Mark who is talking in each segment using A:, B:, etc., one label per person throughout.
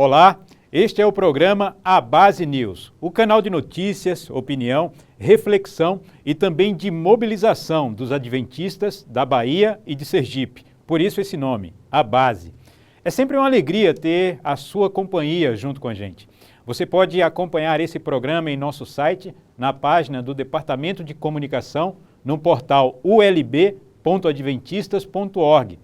A: Olá, este é o programa A Base News, o canal de notícias, opinião, reflexão e também de mobilização dos adventistas da Bahia e de Sergipe. Por isso esse nome, A Base. É sempre uma alegria ter a sua companhia junto com a gente. Você pode acompanhar esse programa em nosso site, na página do Departamento de Comunicação, no portal ulb.adventistas.org.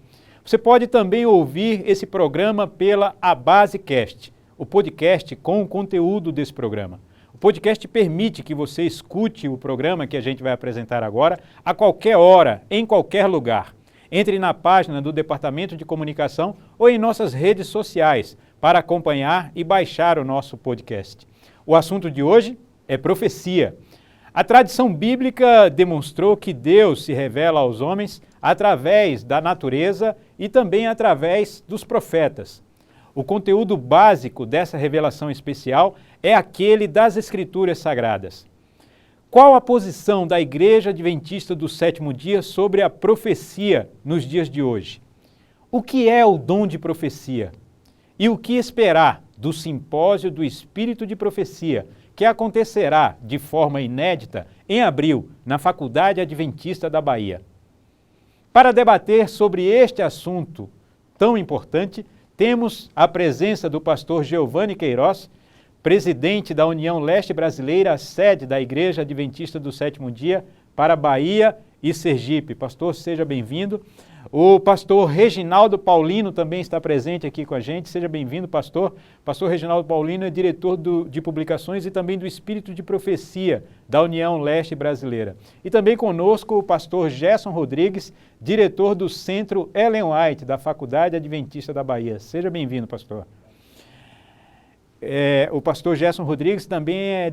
A: Você pode também ouvir esse programa pela AbaseCast, o podcast com o conteúdo desse programa. O podcast permite que você escute o programa que a gente vai apresentar agora a qualquer hora, em qualquer lugar. Entre na página do Departamento de Comunicação ou em nossas redes sociais para acompanhar e baixar o nosso podcast. O assunto de hoje é profecia. A tradição bíblica demonstrou que Deus se revela aos homens através da natureza e também através dos profetas. O conteúdo básico dessa revelação especial é aquele das Escrituras Sagradas. Qual a posição da Igreja Adventista do Sétimo Dia sobre a profecia nos dias de hoje? O que é o dom de profecia? E o que esperar do Simpósio do Espírito de Profecia, que acontecerá de forma inédita em abril na Faculdade Adventista da Bahia? Para debater sobre este assunto tão importante, temos a presença do pastor Giovanni Queiroz, presidente da União Leste Brasileira, sede da Igreja Adventista do Sétimo Dia, para Bahia e Sergipe. Pastor, seja bem-vindo. O pastor Reginaldo Paulino também está presente aqui com a gente. Seja bem-vindo, pastor. Pastor Reginaldo Paulino é diretor de publicações e também do Espírito de Profecia da União Leste Brasileira. E também conosco o pastor Gerson Rodrigues, diretor do Centro Ellen White, da Faculdade Adventista da Bahia. Seja bem-vindo, pastor. O pastor Gerson Rodrigues também é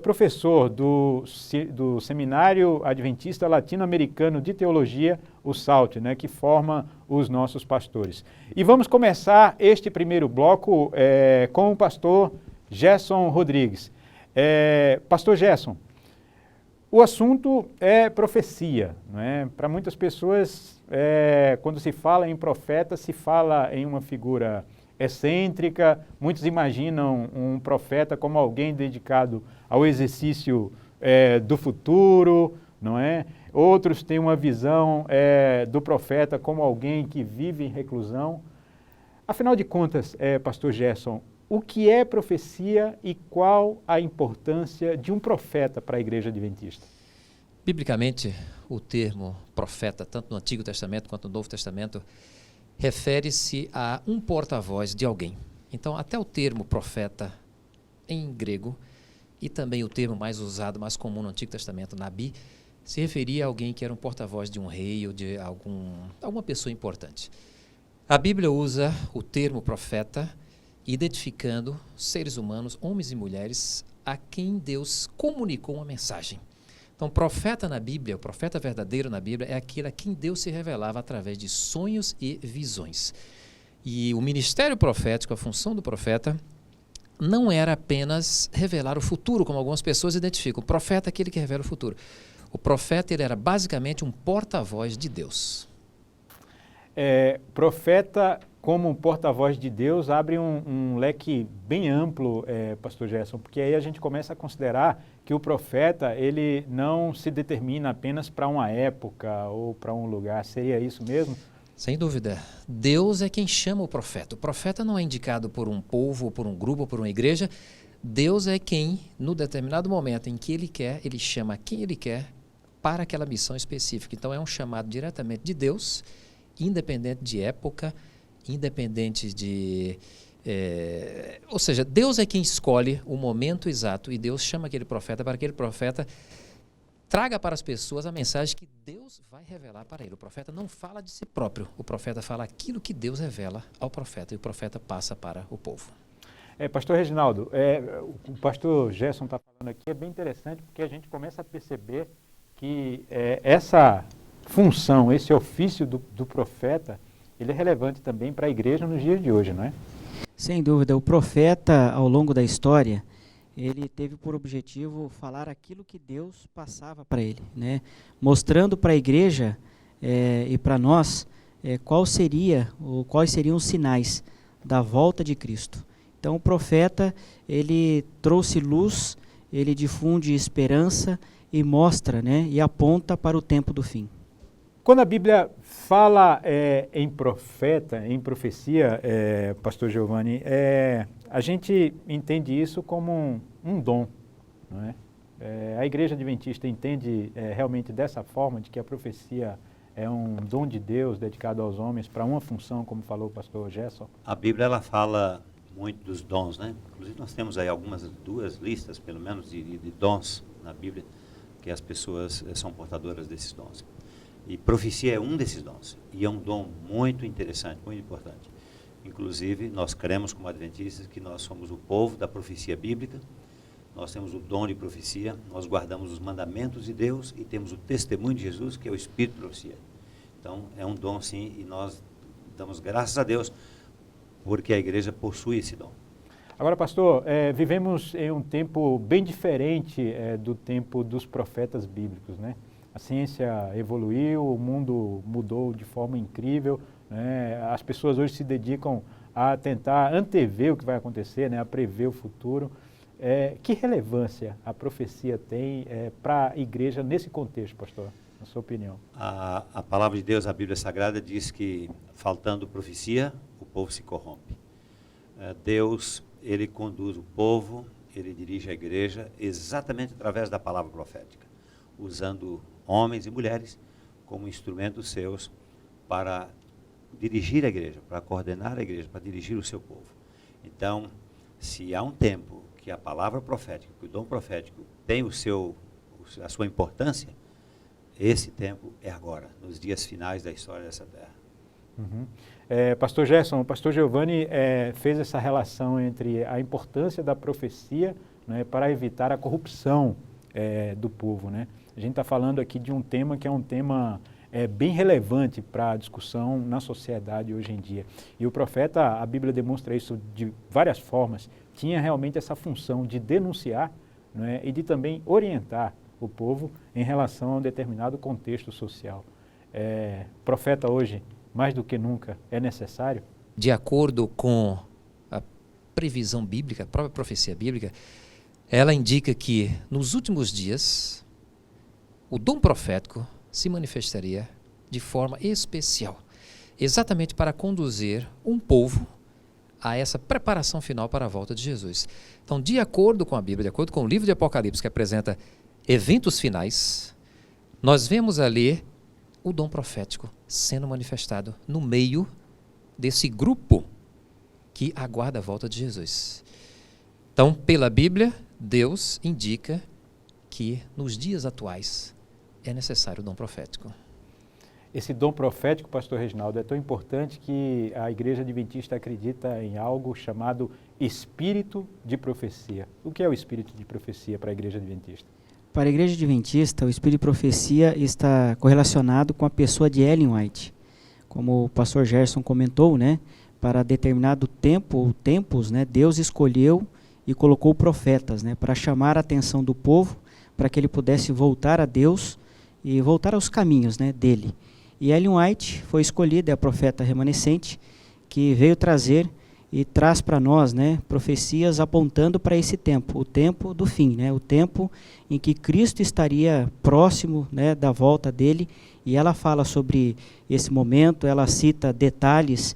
A: professor do Seminário Adventista Latino-Americano de Teologia, o SALT, que forma os nossos pastores. E vamos começar este primeiro bloco com o pastor Gerson Rodrigues. Pastor Gerson, o assunto é profecia, não é? Para muitas pessoas, quando se fala em profeta, se fala em uma figura excêntrica. Muitos imaginam um profeta como alguém dedicado ao exercício do futuro, não é? Outros têm uma visão do profeta como alguém que vive em reclusão. Afinal de contas, pastor Gerson, o que é profecia e qual a importância de um profeta para a Igreja Adventista?
B: Biblicamente, o termo profeta, tanto no Antigo Testamento quanto no Novo Testamento, refere-se a um porta-voz de alguém. Então, até o termo profeta em grego e também o termo mais usado, mais comum no Antigo Testamento, nabi, se referia a alguém que era um porta-voz de um rei ou de alguma pessoa importante. A Bíblia usa o termo profeta identificando seres humanos, homens e mulheres, a quem Deus comunicou uma mensagem. Então, profeta na Bíblia, o profeta verdadeiro na Bíblia, é aquele a quem Deus se revelava através de sonhos e visões. E o ministério profético, a função do profeta, não era apenas revelar o futuro, como algumas pessoas identificam. O profeta é aquele que revela o futuro. O profeta, ele era basicamente um porta-voz de Deus.
A: Profeta, como um porta-voz de Deus, abre um leque bem amplo, pastor Gerson, porque aí a gente começa a considerar que o profeta, ele não se determina apenas para uma época ou para um lugar. Seria isso mesmo?
B: Sem dúvida. Deus é quem chama o profeta. O profeta não é indicado por um povo, ou por um grupo, ou por uma igreja. Deus é quem, no determinado momento em que Ele quer, Ele chama quem Ele quer para aquela missão específica. Então é um chamado diretamente de Deus, independente de época, independente de... ou seja, Deus é quem escolhe o momento exato e Deus chama aquele profeta para que aquele profeta traga para as pessoas a mensagem que Deus vai revelar para ele. O profeta não fala de si próprio, o profeta fala aquilo que Deus revela ao profeta e o profeta passa para o povo.
A: Pastor Reginaldo, o pastor Gerson está falando aqui, é bem interessante porque a gente começa a perceber que essa função, esse ofício do profeta, ele é relevante também para a igreja nos dias de hoje, não é?
C: Sem dúvida, o profeta, ao longo da história, ele teve por objetivo falar aquilo que Deus passava para ele, né? Mostrando para a igreja e para nós quais seriam os sinais da volta de Cristo. Então o profeta, ele trouxe luz, ele difunde esperança e mostra, né, e aponta para o tempo do fim.
A: Quando a Bíblia fala em profeta, em profecia, pastor Giovanni, a gente entende isso como um dom, não é? A Igreja Adventista entende realmente dessa forma, de que a profecia é um dom de Deus dedicado aos homens para uma função, como falou o pastor Gerson?
D: A Bíblia ela fala muito dos dons, né? Inclusive nós temos aí duas listas, pelo menos, de dons na Bíblia, que as pessoas são portadoras desses dons. E profecia é um desses dons, e é um dom muito interessante, muito importante. Inclusive, nós cremos como adventistas que nós somos o povo da profecia bíblica, nós temos o dom de profecia, nós guardamos os mandamentos de Deus e temos o testemunho de Jesus, que é o Espírito de profecia. Então, é um dom sim, e nós damos graças a Deus, porque a igreja possui esse dom.
A: Agora, pastor, vivemos em um tempo bem diferente do tempo dos profetas bíblicos, né? A ciência evoluiu, o mundo mudou de forma incrível, né? As pessoas hoje se dedicam a tentar antever o que vai acontecer, né? A prever o futuro. Que relevância a profecia tem para a igreja nesse contexto, pastor, na sua opinião?
D: A palavra de Deus, a Bíblia Sagrada, diz que, faltando profecia, o povo se corrompe. Deus, ele conduz o povo, ele dirige a igreja exatamente através da palavra profética, usando homens e mulheres como instrumentos seus para dirigir a igreja, para coordenar a igreja, para dirigir o seu povo. Então, se há um tempo que a palavra profética, que o dom profético tem a sua importância, esse tempo é agora, nos dias finais da história dessa terra.
A: Uhum. Pastor Gerson, o pastor Giovanni fez essa relação entre a importância da profecia, né, para evitar a corrupção do povo, né? A gente está falando aqui de um tema que é um tema bem relevante para a discussão na sociedade hoje em dia. E o profeta, a Bíblia demonstra isso de várias formas, tinha realmente essa função de denunciar, né, e de também orientar o povo em relação a um determinado contexto social. Profeta hoje, mais do que nunca, é necessário?
B: De acordo com a previsão bíblica, a própria profecia bíblica, ela indica que nos últimos dias o dom profético se manifestaria de forma especial, exatamente para conduzir um povo a essa preparação final para a volta de Jesus. Então, de acordo com a Bíblia, de acordo com o livro de Apocalipse, que apresenta eventos finais, nós vemos ali o dom profético sendo manifestado no meio desse grupo que aguarda a volta de Jesus. Então, pela Bíblia, Deus indica que nos dias atuais é necessário o dom profético.
A: Esse dom profético, pastor Reginaldo, é tão importante que a Igreja Adventista acredita em algo chamado espírito de profecia. O que é o espírito de profecia para a Igreja Adventista?
C: Para a Igreja Adventista, o espírito de profecia está correlacionado com a pessoa de Ellen White. Como o pastor Gerson comentou, né, para determinado tempo ou tempos, né, Deus escolheu e colocou profetas, né, para chamar a atenção do povo, para que ele pudesse voltar a Deus e voltar aos caminhos, né, dele. E Ellen White foi escolhida, é a profeta remanescente, que veio trazer e traz para nós, né, profecias apontando para esse tempo, o tempo do fim, né, o tempo em que Cristo estaria próximo, né, da volta dele, e ela fala sobre esse momento, ela cita detalhes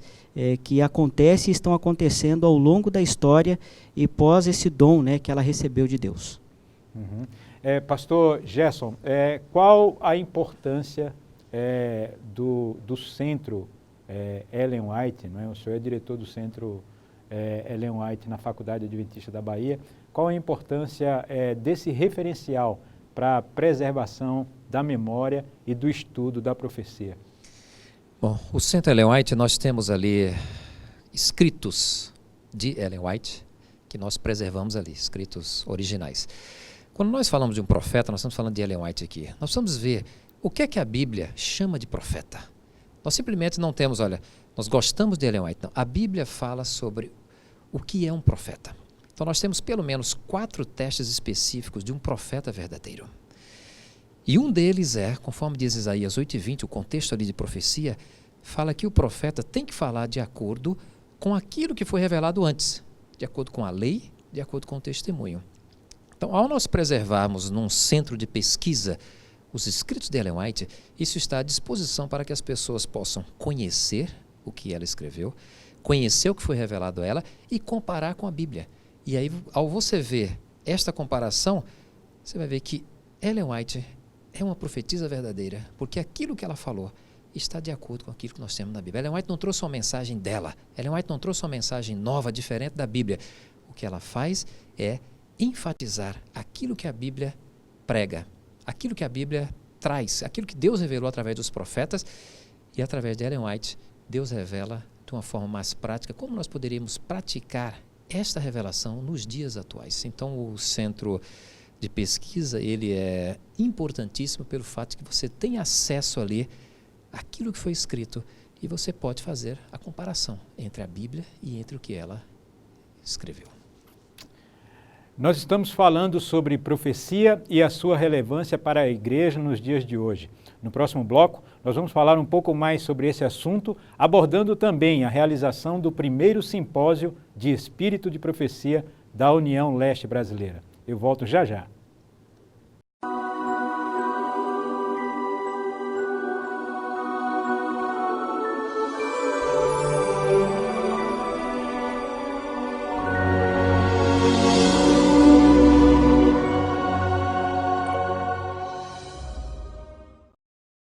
C: que acontecem e estão acontecendo ao longo da história e pós esse dom, né, que ela recebeu de Deus.
A: Uhum. Pastor Gerson, qual a importância do centro Ellen White, não é? O senhor é diretor do centro Ellen White na Faculdade Adventista da Bahia. Qual a importância desse referencial para a preservação da memória e do estudo da profecia?
B: Bom, o centro Ellen White, nós temos ali escritos de Ellen White, que nós preservamos ali, escritos originais. Quando nós falamos de um profeta, nós estamos falando de Ellen White aqui. Nós vamos ver o que é que a Bíblia chama de profeta. Nós simplesmente não temos, olha, nós gostamos de Ellen White. Não. A Bíblia fala sobre o que é um profeta. Então nós temos pelo menos 4 testes específicos de um profeta verdadeiro. E um deles conforme diz Isaías 8:20, o contexto ali de profecia, fala que o profeta tem que falar de acordo com aquilo que foi revelado antes. de acordo com a lei, de acordo com o testemunho. Então, ao nós preservarmos num centro de pesquisa os escritos de Ellen White, isso está à disposição para que as pessoas possam conhecer o que ela escreveu, conhecer o que foi revelado a ela e comparar com a Bíblia. E aí, ao você ver esta comparação, você vai ver que Ellen White é uma profetisa verdadeira, porque aquilo que ela falou está de acordo com aquilo que nós temos na Bíblia. Ellen White não trouxe uma mensagem dela, Ellen White não trouxe uma mensagem nova, diferente da Bíblia. O que ela faz é enfatizar aquilo que a Bíblia prega, aquilo que a Bíblia traz, aquilo que Deus revelou através dos profetas, e através de Ellen White, Deus revela de uma forma mais prática como nós poderíamos praticar esta revelação nos dias atuais. Então, o centro de pesquisa, ele é importantíssimo pelo fato de que você tem acesso ali àquilo que foi escrito e você pode fazer a comparação entre a Bíblia e entre o que ela escreveu.
A: Nós estamos falando sobre profecia e a sua relevância para a igreja nos dias de hoje. No próximo bloco, nós vamos falar um pouco mais sobre esse assunto, abordando também a realização do primeiro simpósio de Espírito de Profecia da União Leste Brasileira. Eu volto já já.